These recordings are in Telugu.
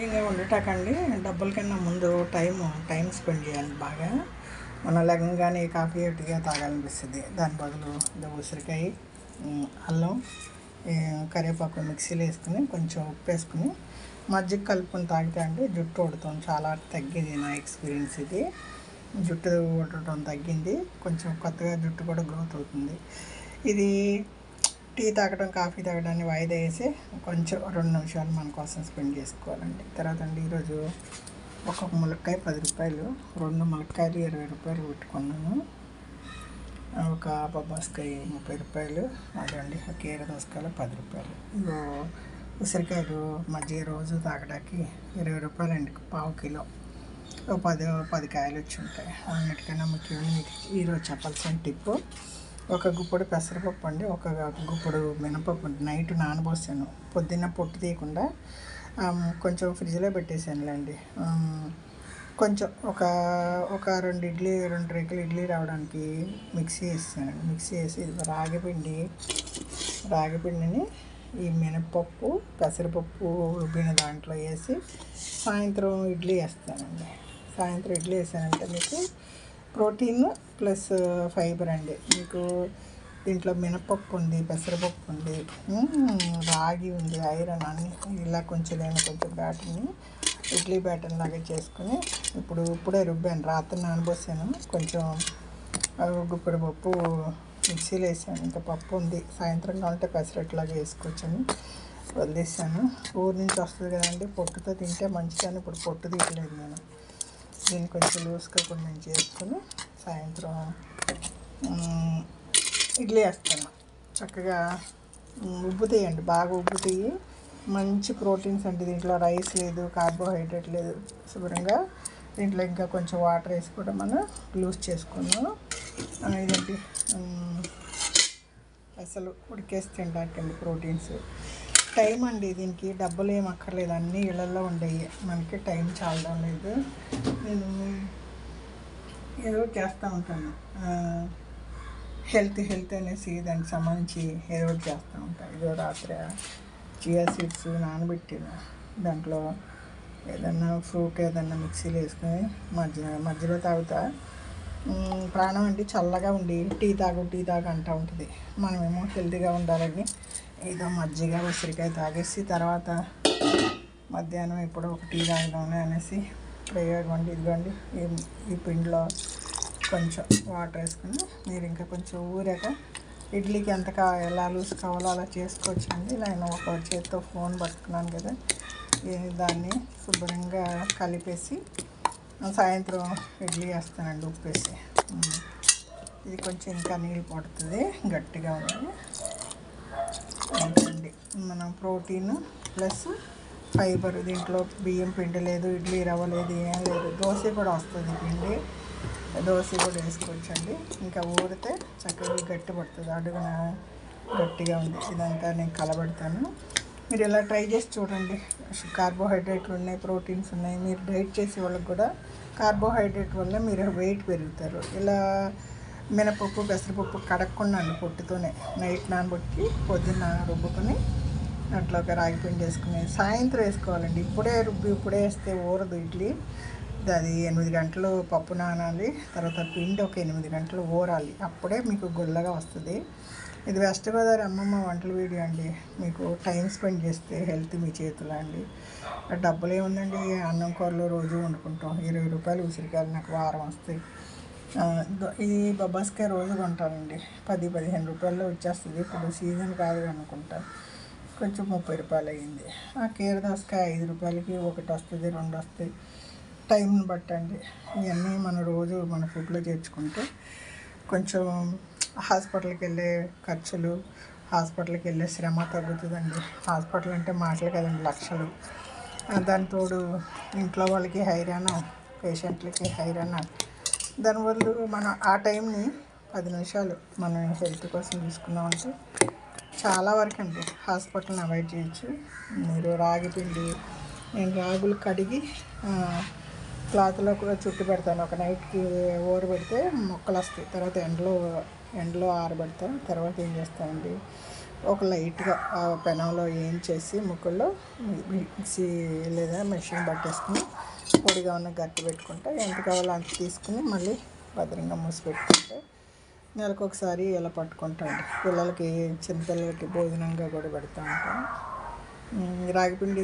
ఇంకా ఉండటాకండి డబ్బుల కన్నా ముందు టైం స్పెండ్ చేయాలి బాగా. మనం లెగంగానే కాఫీ టీగా తాగాలనిపిస్తుంది. దాని బదులు ఉసిరికాయ, అల్లం, కరివేపాకు మిక్సీలో వేసుకుని కొంచెం ఉప్పు వేసుకుని మజ్జిగ కలుపుకొని తాగితే అండి జుట్టు ఊడటం చాలా తగ్గింది. నా ఎక్స్పీరియన్స్ ఇది. జుట్టు ఊడటం తగ్గింది. కొంచెం కొత్తగా జుట్టు కూడా గ్రోత్ అవుతుంది. ఇది టీ తాగడం, కాఫీ తాగడాన్ని వాయిదా వేసి కొంచెం 2 నిమిషాలు మన కోసం స్పెండ్ చేసుకోవాలండి. తర్వాత అండి ఈరోజు ఒక్కొక్క ములక్కాయ 10 రూపాయలు, 2 ములక్కాయలు 20 రూపాయలు పెట్టుకున్నాను. ఒక బొబ్బాస్కాయ 30 రూపాయలు, అదండి కీర దోసకాయలు 10 రూపాయలు. ఇగో ఉసిరికాయలు మజ్జిగ రోజు తాగడానికి 20 రూపాయలండి, పావు కిలో. 10 కాయలు వచ్చి ఉంటాయి. అన్నిటికన్నా ముఖ్యమైన ఈరోజు చెప్పాల్సిన టిప్పు, ఒక గుప్పుడు పెసరపప్పు అండి, ఒక గుప్పుడు మినపప్పు నైట్ నానబోసాను. పొద్దున్న పొట్టు తీయకుండా కొంచెం ఫ్రిడ్జ్లో పెట్టేసానులేండి. కొంచెం ఒక 2 రేకులు ఇడ్లీ రావడానికి మిక్సీ వేసానండి. మిక్సీ వేసి రాగిపిండిని ఈ మినపప్పు, పెసరపప్పు రుబ్బిన దాంట్లో వేసి సాయంత్రం ఇడ్లీ వేస్తానండి. సాయంత్రం ఇడ్లీ వేసానంటే మీకు ప్రోటీన్ ప్లస్ ఫైబర్ అండి. మీకు దీంట్లో మినపప్పు ఉంది, పెసరపప్పు ఉంది, రాగి ఉంది, ఐరన్ అన్నీ. ఇలా కొంచెం బ్యాటర్ని ఇడ్లీ బ్యాటర్ లాగా చేసుకుని ఇప్పుడే రుబ్బాను. రాత్రి నానబోసాను. కొంచెం గుప్పెడు పప్పు మిక్సీలో వేసాను. ఇంకా పప్పు ఉంది, సాయంత్రం కావాలంటే పెసరట్లాగా వేసుకోవచ్చని వదిలేసాను. ఊరి నుంచి వస్తుంది కదండి, పొట్టుతో తింటే మంచిదని ఇప్పుడు పొట్టు తీయలేదు నేను. దీన్ని కొంచెం లూజ్గా కొంచెం చేసుకుని సాయంత్రం ఇడ్లీ వేస్తాను. చక్కగా ఉబ్బుతాయండి, బాగా ఉబ్బుతాయి. మంచి ప్రోటీన్స్ అండి. దీంట్లో రైస్ లేదు, కార్బోహైడ్రేట్ లేదు. శుభ్రంగా దీంట్లో ఇంకా కొంచెం వాటర్ వేసి కూడా మనం లూజ్ చేసుకున్నాం. ఇదండి అసలు ఉడికేసి తినడానికండి ప్రోటీన్స్. టైం అండి, దీనికి డబ్బులు ఏం అక్కర్లేదు, అన్నీ ఇళ్ళల్లో ఉండేవి. మనకి టైం చాలడం లేదు. నేను ఏదో చేస్తూ ఉంటాను, హెల్త్ అనేసి దానికి సంబంధించి ఏదో చేస్తూ ఉంటాను. ఏదో రాత్రి చియా సీడ్స్ నానబెట్టిన దాంట్లో ఏదన్నా ఫ్రూట్ ఏదన్నా మిక్సీలో వేసుకొని మధ్యలో తాగుతా. ప్రాణం అంటే చల్లగా ఉండి టీ తాగు అంటూ ఉంటుంది. మనమేమో హెల్తీగా ఉండాలని ఏదో మజ్జిగ ఉసిరికాయ తాగేసి తర్వాత మధ్యాహ్నం ఎప్పుడో ఒక టీ తాగుదామని అనేసి ప్రయోగం అండి. ఇదిగోండి ఈ పిండిలో కొంచెం వాటర్ వేసుకుని మీరు ఇంకా కొంచెం ఊరాక ఇడ్లీకి ఎలా లూజ్ కావాలో అలా చేసుకోవచ్చండి. నేను ఒక చేతితో ఫోన్ పట్టుకున్నాను కదా, దాన్ని శుభ్రంగా కలిపేసి సాయంత్రం ఇడ్లీ వేస్తానండి ఉప్పేసి. ఇది కొంచెం ఇంకా నీళ్ళు పడుతుంది, గట్టిగా ఉంది. అండి మనం ప్రోటీన్ ప్లస్ ఫైబర్, దీంట్లో బియ్యం పిండి లేదు, ఇడ్లీ రవ్వ లేదు, ఏం లేదు. దోశ కూడా వస్తుంది పిండి, దోశ కూడా వేసుకోవచ్చండి. ఇంకా ఊరితే చక్కగా గట్టి పడుతుంది, అడుగున గట్టిగా ఉంది. ఇదంతా నేను కలబెడతాను. మీరు ఇలా ట్రై చేసి చూడండి. కార్బోహైడ్రేట్లు ఉన్నాయి, ప్రోటీన్స్ ఉన్నాయి. మీరు డైట్ చేసే వాళ్ళకి కూడా కార్బోహైడ్రేట్ వల్ల మీరు వెయిట్ పెరుగుతారు. ఇలా మినపప్పు, పెసరపప్పు కడగకుండా పొట్టుతోనే నైట్ నానబెట్టి పొద్దున్న రుబ్బుకొని దాంట్లోకి రాగిపిండి వేసుకుని సాయంత్రం వేసుకోవాలండి. ఇప్పుడే ఇప్పుడే వేస్తే ఊరదు ఇడ్లీ. అది 8 గంటలు పప్పు నానాలి, తర్వాత పిండి ఒక 8 గంటలు ఊరాలి, అప్పుడే మీకు గుల్లగా వస్తుంది. ఇది వెస్ట్ గోదావరి అమ్మమ్మ వంటల వీడియో అండి. మీకు టైం స్పెండ్ చేస్తే హెల్త్ మీ చేతిలో అండి. డబ్బులు ఏముందండి, అన్నం కూరలు రోజు వండుకుంటాం. 20 రూపాయలు ఉసిరికాయలు నాకు వారం వస్తాయి. ఇది బొబ్బాస్కాయ రోజు కొంటానండి, 10-15 రూపాయల్లో వచ్చేస్తుంది. ఇప్పుడు సీజన్ కాదు అనుకుంటా, కొంచెం 30 రూపాయలు అయ్యింది. ఆ కీర దోసకాయ 5 రూపాయలకి ఒకటి వస్తుంది, 2 వస్తాయి, టైంని బట్టండి. ఇవన్నీ మన రోజు మన ఫుడ్లో చేర్చుకుంటే కొంచెం హాస్పిటల్కి వెళ్ళే ఖర్చులు, హాస్పిటల్కి వెళ్ళే శ్రమ తగ్గుతుందండి. హాస్పిటల్ అంటే మాటలు కదండి, లక్షలు. దానితోడు ఇంట్లో వాళ్ళకి హైరాణ, పేషెంట్లకి హైరాణ. దానివల్ల మనం ఆ టైంని 10 నిమిషాలు మనం హెల్త్ కోసం తీసుకున్నామంటే చాలా వరకు అండి హాస్పిటల్ని అవాయిడ్ చేయొచ్చు. మీరు నేను రాగులు కడిగి క్లాత్లో కూడా చుట్టి పెడతాను. ఒక నైట్కి ఊరబెడితే మొక్కలు వస్తాయి. తర్వాత ఎండలో ఆరబెడతాను. తర్వాత ఏం చేస్తామండి, ఒక లైట్గా పెనంలో వేయించేసి ముక్కల్లో మిక్సీ లేదా మెషిన్ పట్టేసుకుని పొడిగా ఉన్న గట్టి పెట్టుకుంటే ఎంత కావాలో అంత తీసుకుని మళ్ళీ భద్రంగా మూసి పెట్టుకుంటే నెలకు ఒకసారి ఇలా పట్టుకుంటాండి. పిల్లలకి చిన్నపిల్లలకి భోజనంగా కూడా పెడతా ఉంటాం. రాగిపిండి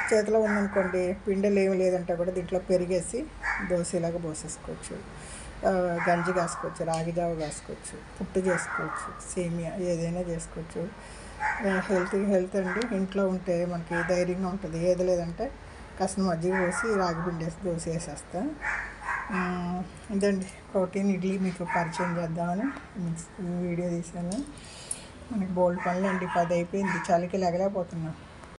చేతిలో ఉందనుకోండి, పిండిలు ఏమి లేదంటే కూడా దీంట్లో పెరిగేసి దోశలాగా పోసేసుకోవచ్చు, గంజి కాసుకోవచ్చు, రాగి జావ కాసుకోవచ్చు, పుట్టు చేసుకోవచ్చు, సేమియా ఏదైనా చేసుకోవచ్చు. హెల్త్ అండి. ఇంట్లో ఉంటే మనకి ధైర్యంగా ఉంటుంది. ఏది లేదంటే కాస్త మజ్జిగ పోసి రాగి పిండి వేసి దోశ వేసేస్తా. ఇదండి ప్రోటీన్ ఇడ్లీ మీకు పరిచయం చేద్దామని వీడియో తీశాను. మనకి బోల్డ్ పనులు అండి. 10 అయిపోయింది, చలికి లేగలేకపోతున్నాం.